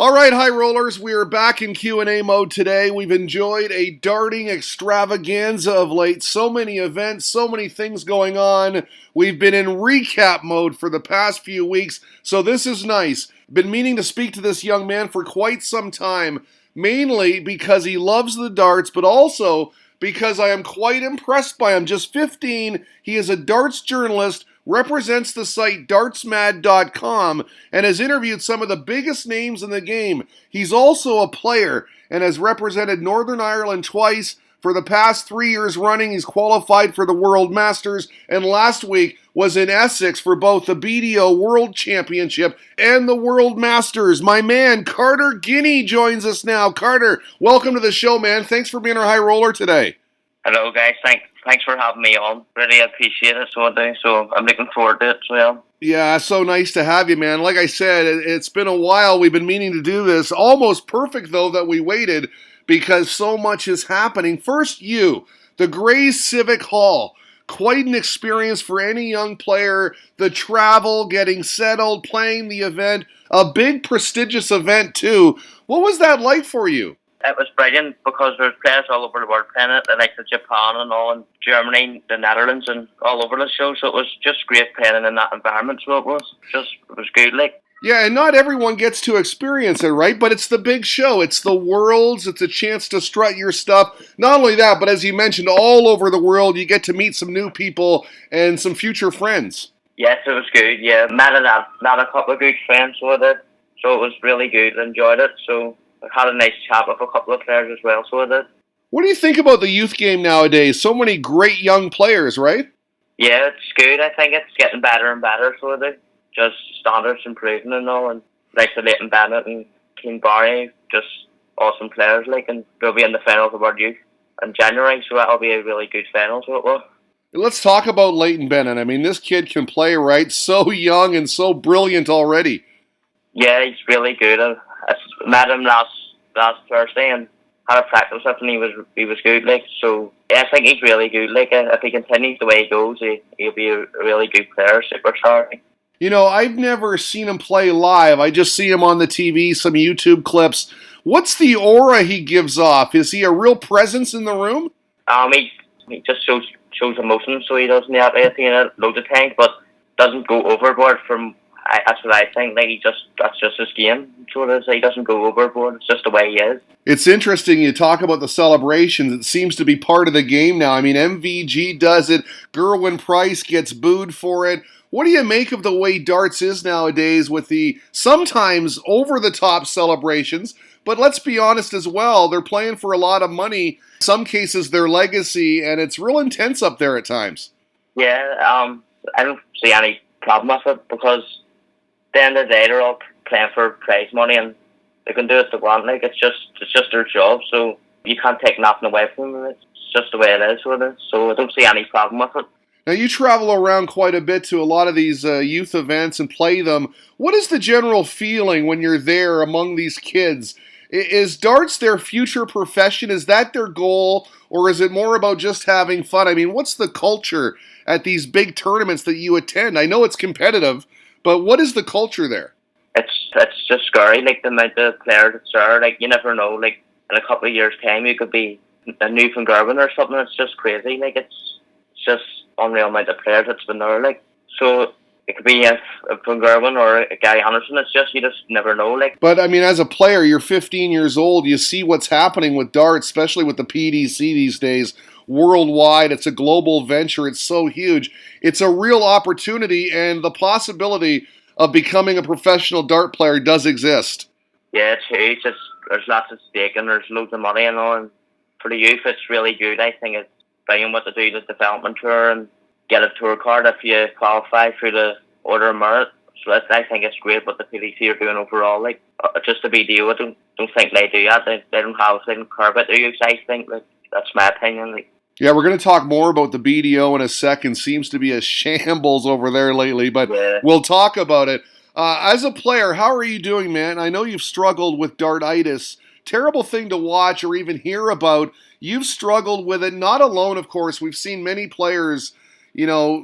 All right, high rollers, we are back in Q&A mode today. We've enjoyed a darting extravaganza of late. So many events, so many things going on. We've been in recap mode for the past few weeks, so this is nice. Been meaning to speak to this young man for quite some time, mainly because he loves the darts, but also because I am quite impressed by him. Just 15, he is a darts journalist, represents the site dartsmad.com, and has interviewed some of the biggest names in the game. He's also a player and has represented Northern Ireland twice. For the past 3 years running, he's qualified for the World Masters, and last week was in Essex for both the BDO World Championship and the World Masters. My man, Carter Guiney, joins us now. Carter, welcome to the show, man. Thanks for being our high roller today. Hello, guys. Thanks for having me on. Really appreciate it, so I do. So I'm looking forward to it as well. Yeah, so nice to have you, man. Like I said, it's been a while. We've been meaning to do this. Almost perfect, though, that we waited because so much is happening. First, the Grays Civic Hall. Quite an experience for any young player. The travel, getting settled, playing the event. A big, prestigious event, too. What was that like for you? It was brilliant because there's players all over the world playing it, like Japan and all, and Germany, the Netherlands, and all over the show. So it was just great playing in that environment. So it was good, like. Yeah, and not everyone gets to experience it, right? But it's the big show. It's the Worlds. It's a chance to strut your stuff. Not only that, but as you mentioned, all over the world, you get to meet some new people and some future friends. Yes, it was good. Yeah, met a couple of good friends with it. So it was really good. Enjoyed it. So I had a nice chat with a couple of players as well. So I did. What do you think about the youth game nowadays? So many great young players, right? Yeah, it's good. I think it's getting better and better. So I do. Just standards improving and all, and like the Leighton Bennett and Keane Barry, just awesome players, like, and they'll be in the finals of our youth in January, so that'll be a really good final, so it will. Let's talk about Leighton Bennett. I mean, this kid can play, right? So young and so brilliant already. Yeah, he's really good. I met him last Thursday and had a practice with him, and he was good, like, so yeah, I think he's really good. Like, if he continues the way he goes, he'll be a really good player, superstar. You know, I've never seen him play live. I just see him on the TV, some YouTube clips. What's the aura he gives off? Is he a real presence in the room? He just shows emotion, so he doesn't have anything loads of times, but doesn't go overboard. That's what I think. Like, that's just his game. So it is. He doesn't go overboard. It's just the way he is. It's interesting you talk about the celebrations. It seems to be part of the game now. I mean, MVG does it. Gerwin Price gets booed for it. What do you make of the way darts is nowadays with the sometimes over-the-top celebrations? But let's be honest as well, they're playing for a lot of money. In some cases, their legacy, and it's real intense up there at times. Yeah, I don't see any problem with it because at the end of the day, they're all playing for prize money and they can do what they want. Like, it's just their job, so you can't take nothing away from them. It's just the way it is with it. So I don't see any problem with it. Now, you travel around quite a bit to a lot of these youth events and play them. What is the general feeling when you're there among these kids? Is darts their future profession? Is that their goal? Or is it more about just having fun? I mean, what's the culture at these big tournaments that you attend? I know it's competitive, but what is the culture there? It's just scary, like, the amount of players that's there. Like, you never know, like, in a couple of years' time, you could be a new Van Gerwen or something. It's just crazy. Like, it's just unreal amount of players that's been there, like, so it could be a Van Gerwen or a Gary Anderson. It's just, you just never know, like. But I mean, as a player, you're 15 years old, you see what's happening with darts, especially with the PDC these days, worldwide. It's a global venture. It's so huge. It's a real opportunity, and the possibility of becoming a professional dart player does exist. Yeah, it's huge. There's lots at stake and there's loads of money and all, and for the youth it's really good. I think it's brilliant what to do the development tour and get a tour card if you qualify through the Order of Merit. So I think it's great what the PDC are doing overall. Like, just the BDO, I don't think they do that. They don't care about their youth. I think, like, that's my opinion. Like. Yeah, we're going to talk more about the BDO in a second. Seems to be a shambles over there lately, but yeah, we'll talk about it. As a player, how are you doing, man? I know you've struggled with dartitis. Terrible thing to watch or even hear about. You've struggled with it, not alone, of course. We've seen many players,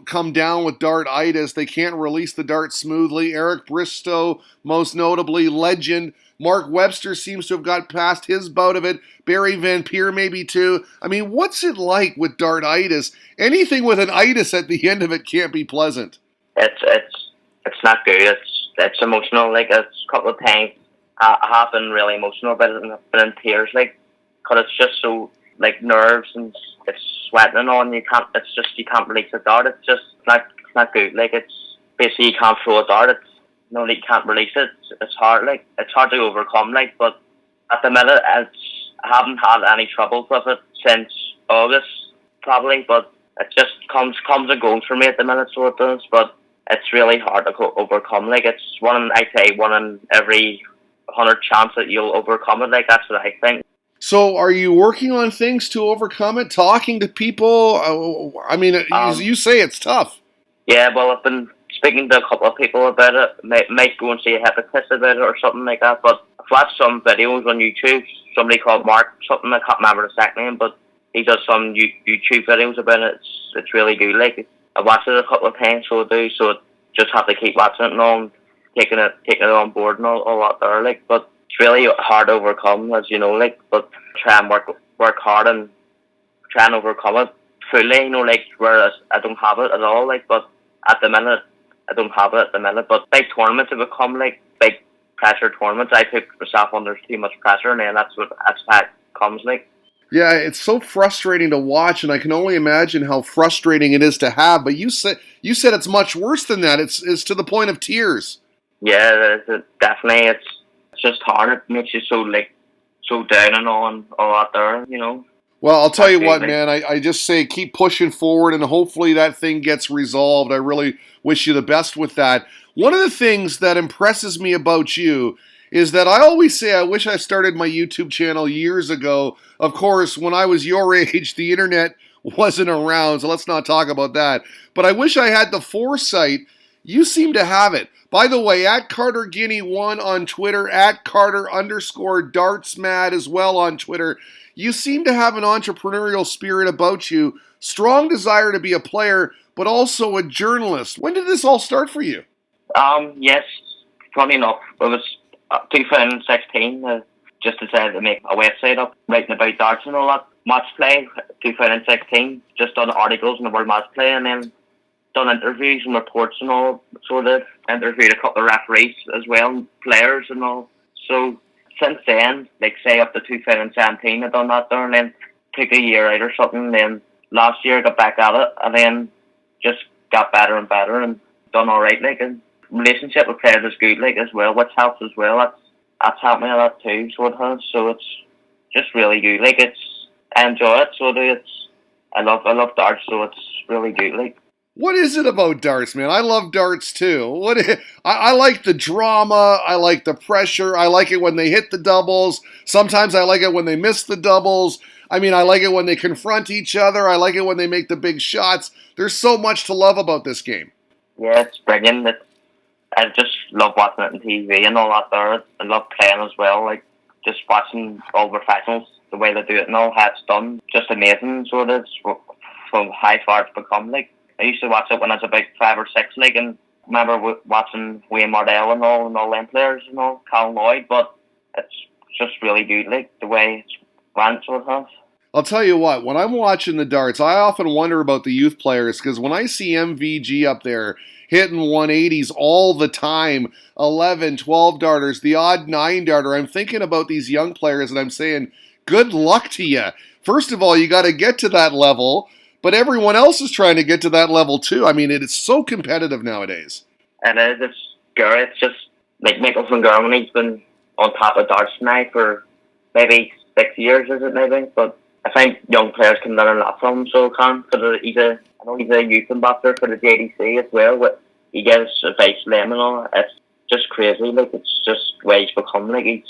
come down with dartitis. They can't release the dart smoothly. Eric Bristow, most notably, legend, Mark Webster seems to have got past his bout of it. Barry Van Peer maybe too. I mean, what's it like with dartitis? Anything with an itis at the end of it can't be pleasant. It's not good. It's emotional. Like, it's a couple of times I have been really emotional about it and I've been in tears, like, because it's just so, like, nerves and it's sweating and all, and you can't release a dart. It's not good. Like, it's basically you can't throw a dart. You can't release it. It's hard. Like, it's hard to overcome. Like, but at the minute, I haven't had any trouble with it since August, probably. But it just comes and goes for me at the minute, so it does. But it's really hard to overcome. Like, it's one in every 100 chance that you'll overcome it. Like, that's what I think. So, are you working on things to overcome it? Talking to people? I mean, you say it's tough. Yeah, well, I've been speaking to a couple of people about it. Might go and see a hypnotist about it or something like that. But I've watched some videos on YouTube. Somebody called Mark something, I can't remember the exact name, but he does some YouTube videos about it. It's really good. Like, I watched it a couple of times, so I do. So I just have to keep watching it and all, and taking it on board and all that there. Like, but it's really hard to overcome, as you know. Like, but try and work hard and try and overcome it fully. You know, like, whereas I don't have it at all. Like, but at the minute, I don't have it at the minute. But big tournaments have become like big pressure tournaments. I put myself under too much pressure, and then that's how it comes like. Yeah, it's so frustrating to watch, and I can only imagine how frustrating it is to have. But you said it's much worse than that. It's to the point of tears. Yeah, definitely. It's just hard. It makes you so down and all that there, you know. Well, I'll tell you what, man, I just say keep pushing forward, and hopefully that thing gets resolved. I really wish you the best with that. One of the things that impresses me about you is that I always say I wish I started my YouTube channel years ago. Of course, when I was your age, the internet wasn't around, so let's not talk about that. But I wish I had the foresight. You seem to have it. By the way, at Carter Guiney 1 on Twitter, at Carter_DartsMad as well on Twitter. You seem to have an entrepreneurial spirit about you, strong desire to be a player, but also a journalist. When did this all start for you? Yes, funny enough, it was 2016. Just decided to make a website up, writing about darts and all that. Match play, 2016. Just done articles in the World Match Play, and then done interviews and reports and all. Sort of interviewed a couple of referees as well, players and all. So since then, like say up to 2017, I've done that there, and then took a year out or something. And then last year I got back at it, and then just got better and better and done all right. Like, and relationship with players is good, like, as well, which helps as well. That's helped me a lot too, so it has. So it's just really good. Like, I enjoy it. So I love darts, so it's really good. Like. What is it about darts, man? I love darts too. I like the drama. I like the pressure. I like it when they hit the doubles. Sometimes I like it when they miss the doubles. I mean, I like it when they confront each other. I like it when they make the big shots. There's so much to love about this game. Yeah, it's brilliant. I just love watching it on TV and all that there. I love playing as well. Like, just watching all the professionals, the way they do it and all, how it's done. Just amazing, so it is, from how far it's become. Like, I used to watch it when I was about 5 or 6, like, and I remember watching Wayne Mardell and all them players, you know, Cal Lloyd, but it's just really good, like, the way it's ran, so it has. I'll tell you what, when I'm watching the darts, I often wonder about the youth players, because when I see MVG up there hitting 180s all the time, 11, 12 darters, the odd 9 darter, I'm thinking about these young players and I'm saying, good luck to you. First of all, you got to get to that level, but everyone else is trying to get to that level too. I mean, it is so competitive nowadays. And it's Gary. It's just like Mickelson Germany. He's been on top of darts now for maybe 6 years, is it maybe? But I think young players can learn a lot from him, so can. He's a youth ambassador for the JDC as well. He gives advice to them and all. It's just crazy. Like, it's just the way he's become. Like,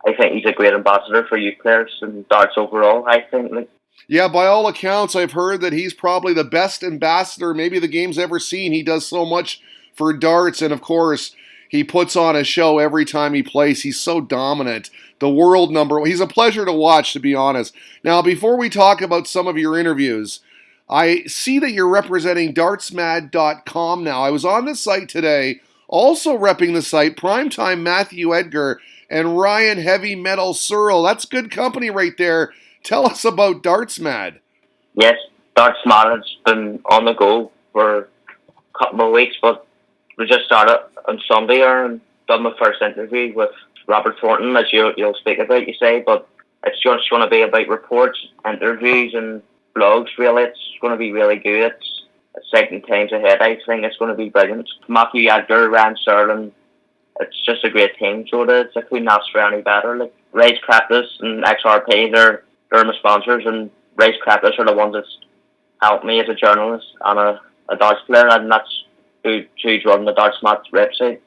I think he's a great ambassador for youth players and darts overall. I think. Like. Yeah, by all accounts, I've heard that he's probably the best ambassador maybe the game's ever seen. He does so much for darts, and of course, he puts on a show every time he plays. He's so dominant. The world number. He's a pleasure to watch, to be honest. Now, before we talk about some of your interviews, I see that you're representing dartsmad.com now. I was on the site today, also repping the site, Primetime Matthew Edgar, and Ryan Heavy Metal Searle. That's good company right there. Tell us about Darts Mad. Yes, Darts Mad has been on the go for a couple of weeks, but we just started on Sunday and done my first interview with Robert Thornton, as you'll speak about, you say, but it's just going to be about reports, interviews and blogs, really. It's going to be really good. It's exciting times ahead. I think it's going to be brilliant. Matthew Edgar, Ryan Serling, it's just a great team, so it is. I couldn't ask for any better. Like, Race Practice and XRP, they're my sponsors, and Race Practice are the ones that's helped me as a journalist and a darts player, and that's who's running the Darts Mad website.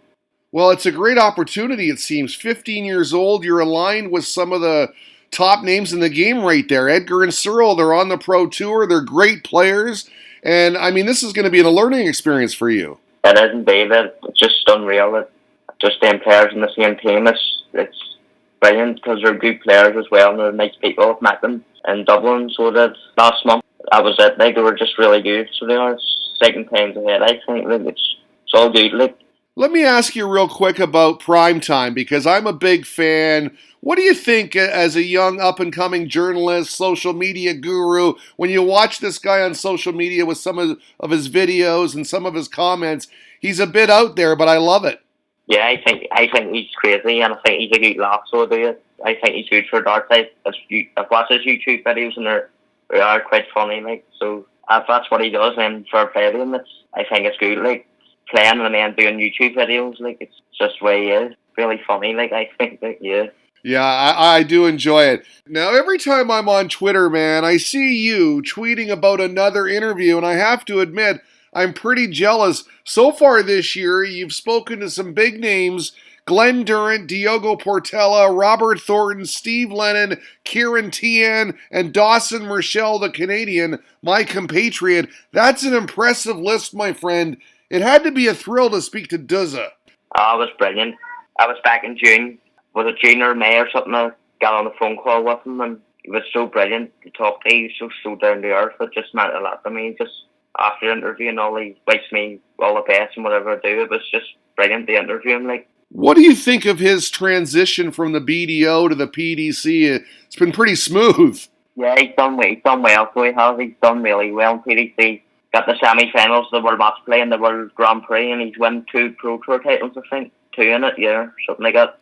Well, it's a great opportunity, it seems. 15 years old, you're aligned with some of the top names in the game right there. Edgar and Searle, they're on the pro tour. They're great players. And, I mean, this is going to be a learning experience for you. It isn't, David. It's just unreal. It's just them players in the same team. It's brilliant because they're good players as well, and they're nice people. I've met them in Dublin, so that last month, that was it. Like, they were just really good. So they are second times ahead. I think like, it's all good. Like, let me ask you real quick about Primetime, because I'm a big fan. What do you think as a young up-and-coming journalist, social media guru, when you watch this guy on social media with some of his videos and some of his comments? He's a bit out there, but I love it. Yeah, I think he's crazy, and I think he's a good laugh, so I do. I think he's good for darts. I've watched his YouTube videos, and they are quite funny, like, so if that's what he does, then fair play to him. I think it's good, like, playing and then doing YouTube videos, like, it's just the way he is. Really funny, like, I think, like, yeah. Yeah, I do enjoy it. Now, every time I'm on Twitter, man, I see you tweeting about another interview, and I have to admit, I'm pretty jealous. So far this year, you've spoken to some big names: Glenn Durrant, Diogo Portela, Robert Thornton, Steve Lennon, Kieran Tian, and Dawson Marshall, the Canadian, my compatriot. That's an impressive list, my friend. It had to be a thrill to speak to Duzza. Oh, it was brilliant. I was back in June. Was it June or May or something? I got on a phone call with him, and he was so brilliant to talk to. He was so down to earth. It just meant a lot to me. Just after the interview and all, he wished me all the best and whatever I do. It was just brilliant to interview him. Like, what do you think of his transition from the BDO to the PDC? It's been pretty smooth. Yeah, he's done well. So he has. He's done really well in PDC. Got the semi-finals of the World Match Play and the World Grand Prix, and he's won 2 Pro Tour titles, I think. 2 in it, yeah, something like that.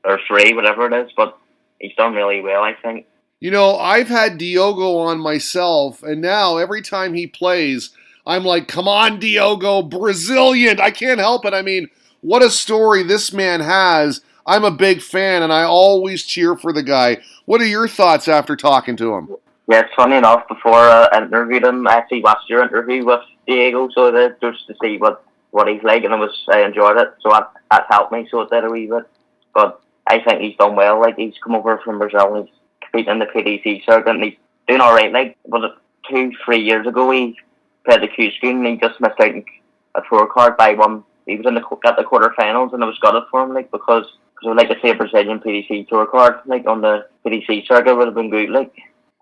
Or 3, whatever it is, but he's done really well, I think. You know, I've had Diogo on myself, and now every time he plays, I'm like, come on, Diogo, Brazilian. I can't help it. I mean, what a story this man has. I'm a big fan, and I always cheer for the guy. What are your thoughts after talking to him? Yeah, it's funny enough, before I interviewed him, I actually watched your interview with Diego, so just to see what he's like, and I enjoyed it, so that helped me, so it did a wee bit. But I think he's done well. Like, he's come over from Brazil, and he's competing in the PDC circuit, and he's doing alright. Like, was it 2-3 years ago he played the Q screen, and he just missed out a tour card by one. He was at the quarterfinals, and it was gutted for him, like, because I would like to see a Brazilian PDC tour card, like, on the PDC circuit would have been good, like.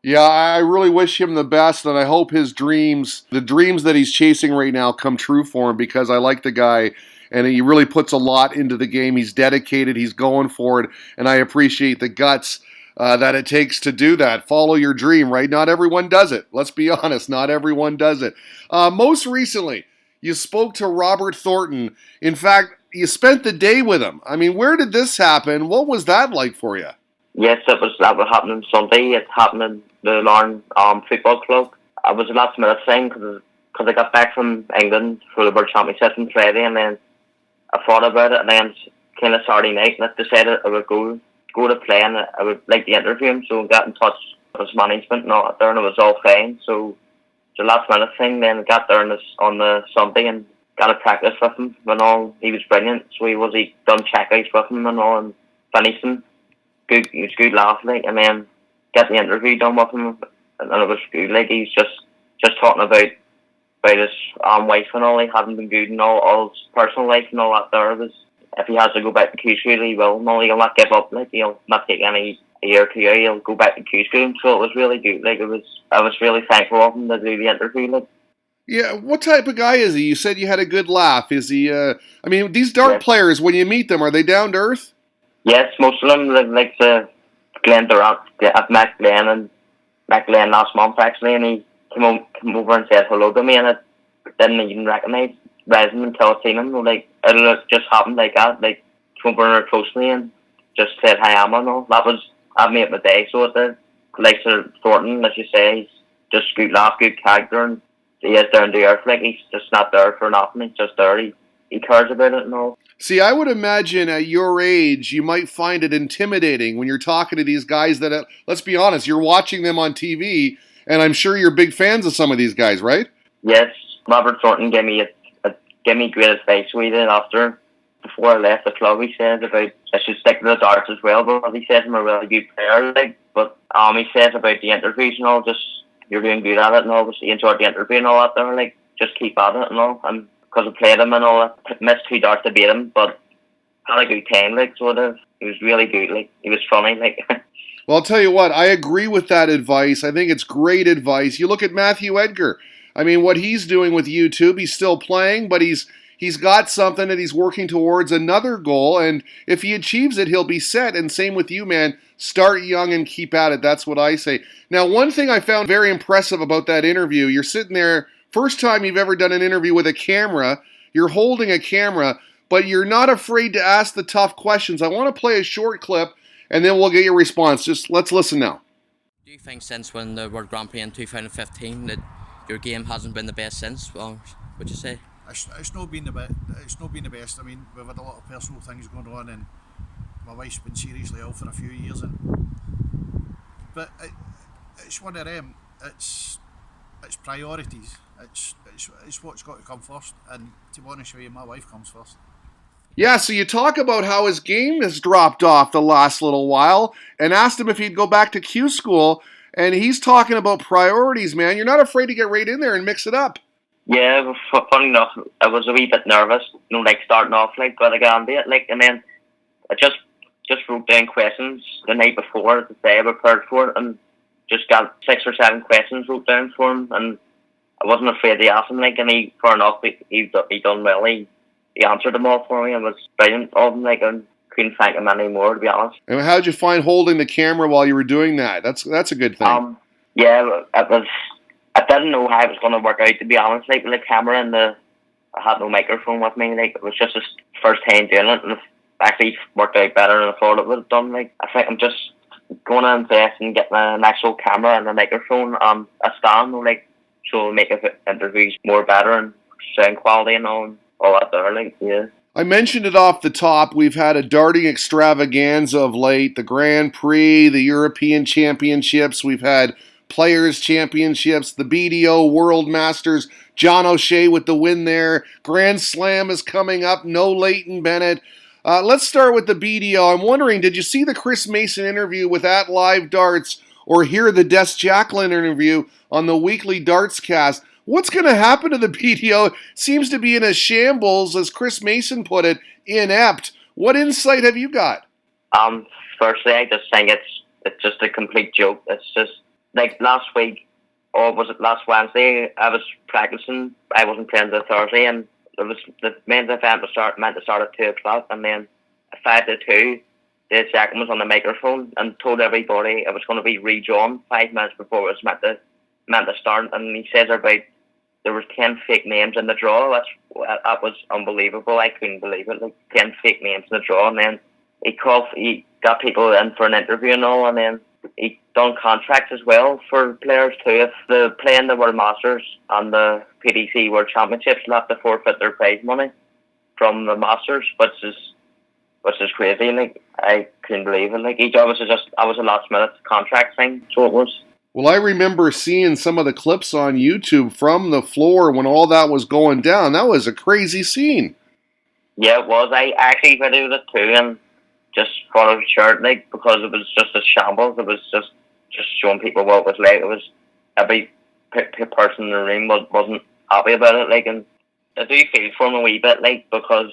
Yeah, I really wish him the best, and I hope his dreams, the dreams that he's chasing right now, come true for him, because I like the guy, and he really puts a lot into the game. He's dedicated, he's going for it, and I appreciate the guts that it takes to do that. Follow your dream, right? Not everyone does it. Let's be honest, not everyone does it. Most recently, you spoke to Robert Thornton. In fact, you spent the day with him. I mean, where did this happen? What was that like for you? Yes, that was happening Sunday. It happened in the Larne Football Club. It was a last minute thing because I got back from England for the World Championships on Friday, and then I thought about it, and then kind of Saturday night, and I decided I would go to play, and I would like to interview him. So I got in touch with his management and all that there, and it was all fine. So it's a last minute thing. Then I got there on the Sunday and got a practice with him and all. He was brilliant. So he done checkouts with him and all, and finished him. Good, he was good laugh, like, and then get the interview done with him, and it was good. Like, he's just talking about his wife and all. He hadn't been good and all his personal life and all that there. Was, if he has to go back to Q school, he will. No, he'll not give up. Like, he'll not take a year or 2 years. He'll go back to Q school. So it was really good. Like, I was really thankful of him to do the interview. Like. Yeah, what type of guy is he? You said you had a good laugh. Is he? I mean, these dart players, when you meet them, are they down to earth? Yes, most of them like the Glenn Durant. I've met Glenn last month actually, and he came over and said hello to me, and I didn't even recognize him until I seen him. Like it just happened like that. Like came over close to me and just said hi, Emma, and all. That made my day. So it did. Like Sir Thornton, as you say, he's just good laugh, good character, and he is down to earth. Like he's just not there for nothing. He's just there. He cares about it and all. See, I would imagine at your age, you might find it intimidating when you're talking to these guys that, let's be honest, you're watching them on TV, and I'm sure you're big fans of some of these guys, right? Yes, Robert Thornton gave me great advice we did before I left the club. He said about I should stick to the darts as well, but he says I'm a really good player. Like, but he says about the interviews and all, just you're doing good at it and all. Obviously, enjoyed the interview and all that there. Like, just keep at it and all. And because I played him and all, I missed 2 darts to beat him, but had a good time. Like, sort of, he was really good. Like, he was funny. Like. Well, I'll tell you what, I agree with that advice. I think it's great advice. You look at Matthew Edgar. I mean, what he's doing with YouTube, he's still playing, but he's got something that he's working towards, another goal, and if he achieves it, he'll be set. And same with you, man. Start young and keep at it. That's what I say. Now, one thing I found very impressive about that interview, you're sitting there, first time you've ever done an interview with a camera, you're holding a camera, but you're not afraid to ask the tough questions. I want to play a short clip, and then we'll get your response. Just let's listen now. Do you think since winning the World Grand Prix in 2015 that your game hasn't been the best since? Well, would you say? It's not been the best. It's not been the best. I mean, we've had a lot of personal things going on, and my wife's been seriously ill for a few years. But it's one of them. It's priorities. It's what's got to come first. And to be honest with you, my wife comes first. Yeah, so you talk about how his game has dropped off the last little while, and asked him if he'd go back to Q school, and he's talking about priorities, man. You're not afraid to get right in there and mix it up. Yeah, funny enough, I was a wee bit nervous, like starting off, like, got to get on it, like, and then I just wrote down questions the night before to say I prepared for it, and just got 6 or 7 questions wrote down for him, and I wasn't afraid to ask him, like, and he done well. He answered them all for me. It was brilliant of him, like, and couldn't thank him anymore, to be honest. And how'd you find holding the camera while you were doing that? That's a good thing. Yeah, I didn't know how it was going to work out, to be honest. Like, with the camera and I had no microphone with me. Like, it was just his first time doing it, and it actually worked out better than I thought it would have done. Like, I think I'm just going to invest in getting an actual camera and a microphone and a stand, like, so it'll make interviews more better and sound quality and all that there. Like, yeah. I mentioned it off the top. We've had a darting extravaganza of late. The Grand Prix, the European Championships. We've had Players Championships, the BDO World Masters. John O'Shea with the win there. Grand Slam is coming up. No Leighton Bennett. Let's start with the BDO. I'm wondering, did you see the Chris Mason interview with At Live Darts or hear the Des Jacqueline interview on the weekly Darts cast? What's going to happen to the BDO? Seems to be in a shambles, as Chris Mason put it, inept. What insight have you got? Firstly, I just think it's just a complete joke. It's just like last week, or was it last Wednesday? I was practicing. I wasn't playing the Thursday, and it was the men's event meant to start at 2:00, and then at 1:55, the second was on the microphone and told everybody it was going to be redrawn 5 minutes before it was meant to start. And he says about there was 10 fake names in the draw. That was unbelievable. I couldn't believe it. Like 10 fake names in the draw, and then he got people in for an interview and all, and then he done contracts as well for players too. If they're playing the World Masters and the PDC World Championships, they'll have to forfeit their prize money from the Masters, which is crazy. Like, I couldn't believe it. Like, I was a last minute contract thing, so it was. Well, I remember seeing some of the clips on YouTube from the floor when all that was going down. That was a crazy scene. Yeah, it was. I actually videoed it too, and just got a shirt, like, because it was just a shambles. It was just showing people what it was like. It was every person in the room wasn't happy about it, like, and I do feel for him a wee bit, like, because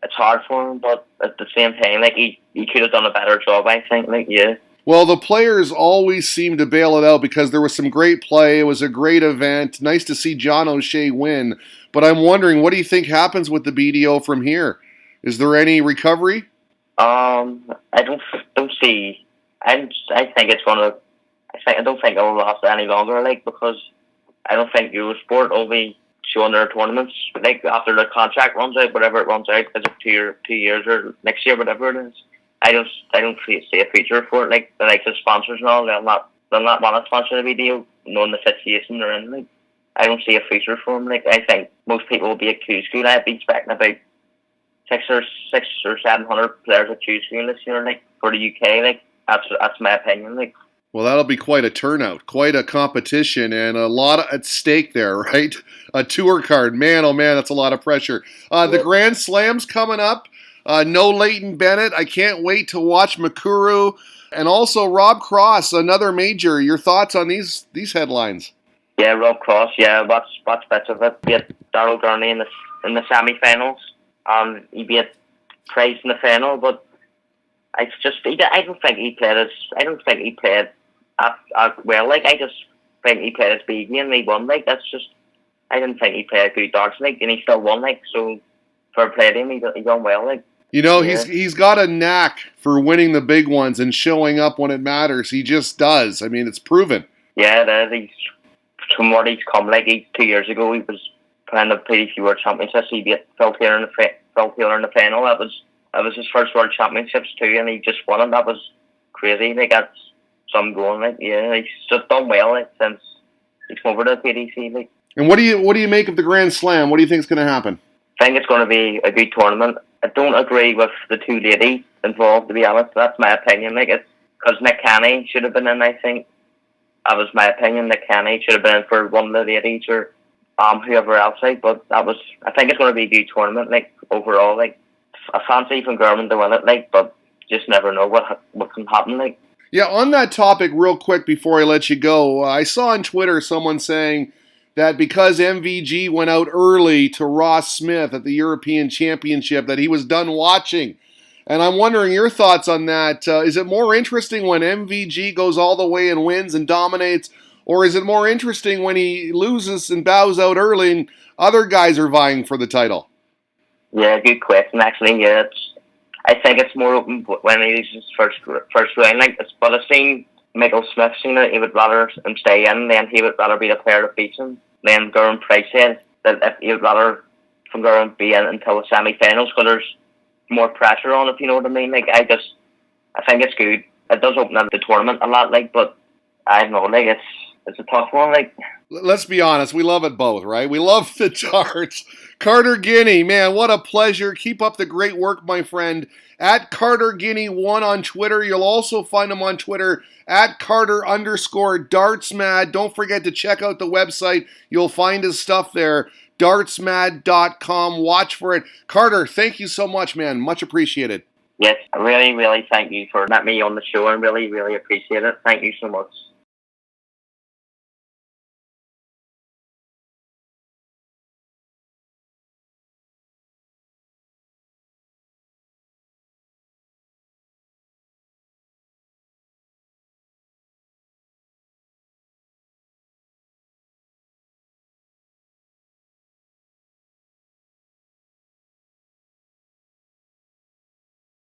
it's hard for him, but at the same time, like, he could have done a better job, I think, like, yeah. Well, the players always seem to bail it out because there was some great play. It was a great event. Nice to see John O'Shea win. But I'm wondering, what do you think happens with the BDO from here? Is there any recovery? I don't see. I think it's gonna. I don't think it will last any longer. Like because I don't think Eurosport will be showing their tournaments like after their contract runs out, whatever it runs out, is it 2 years or next year, whatever it is. I don't see a future for it. Like the likes of sponsors and all, they'll not want to sponsor the deal, knowing the situation they're in. Like I don't see a future for them. Like I think most people will be at Q school. I'd be expecting about six or 700 players at Q school this year. Like for the UK, like that's my opinion. Like. Well, that'll be quite a turnout, quite a competition, and a lot at stake there, right? A tour card. Man, oh man, that's a lot of pressure. The Grand Slam's coming up. No Leighton Bennett. I can't wait to watch Makuru. And also Rob Cross, another major. Your thoughts on these headlines? Yeah, Rob Cross. Yeah, watch bits of it. Beat Darrell Gurney in the semi-finals. He beat Price in the final, but I don't think he played well. Like I just think he played his B game and he won. Like that's just I didn't think he played good darts. Like and he still won. Like so for play him, he done well. Like you know, he's got a knack for winning the big ones and showing up when it matters. He just does. I mean, it's proven. Yeah, he's from what he's come. Like 2 years ago, he was playing the PDC World Championships. He beat Phil Taylor in the final. That was his first World Championships too, and he just won it. That was crazy. Like that's some going. Like yeah, he's just done well like, since he's come over to the PDC. Like. And what do you make of the Grand Slam? What do you think is going to happen? I think it's going to be a good tournament. I don't agree with the two ladies involved, to be honest. That's my opinion. Like it's because Nick Canny should have been in. I think that was my opinion. Nick Canny should have been in for one of the ladies or whoever else. Like, but I think it's going to be a good tournament. Like overall, like I fancy Van Gerwen to win it. Like, but just never know what can happen. Like. Yeah, on that topic, real quick before I let you go, I saw on Twitter someone saying that because MVG went out early to Ross Smith at the European Championship, that he was done watching. And I'm wondering your thoughts on that. Is it more interesting when MVG goes all the way and wins and dominates, or is it more interesting when he loses and bows out early and other guys are vying for the title? Yeah, good question. Actually, yeah, I think it's more open when he loses first round. Like, but I've seen Michael Smith saying that he would rather him stay in, then he would rather be the player that beats him. Then Gurren Price said that if he would rather Van Gerwen be in until the semi-finals because there's more pressure on, if you know what I mean. Like I think it's good. It does open up the tournament a lot, like, but I don't know, like it's a tough one, like. Let's be honest, we love it both, right? We love the darts. Carter Guiney, man, what a pleasure. Keep up the great work, my friend. At Carter Guiney 1 on Twitter. You'll also find him on Twitter at Carter_DartsMad. Don't forget to check out the website. You'll find his stuff there. dartsmad.com. Watch for it. Carter, thank you so much, man. Much appreciated. Yes, really, really thank you for letting me on the show and really, really appreciate it. Thank you so much.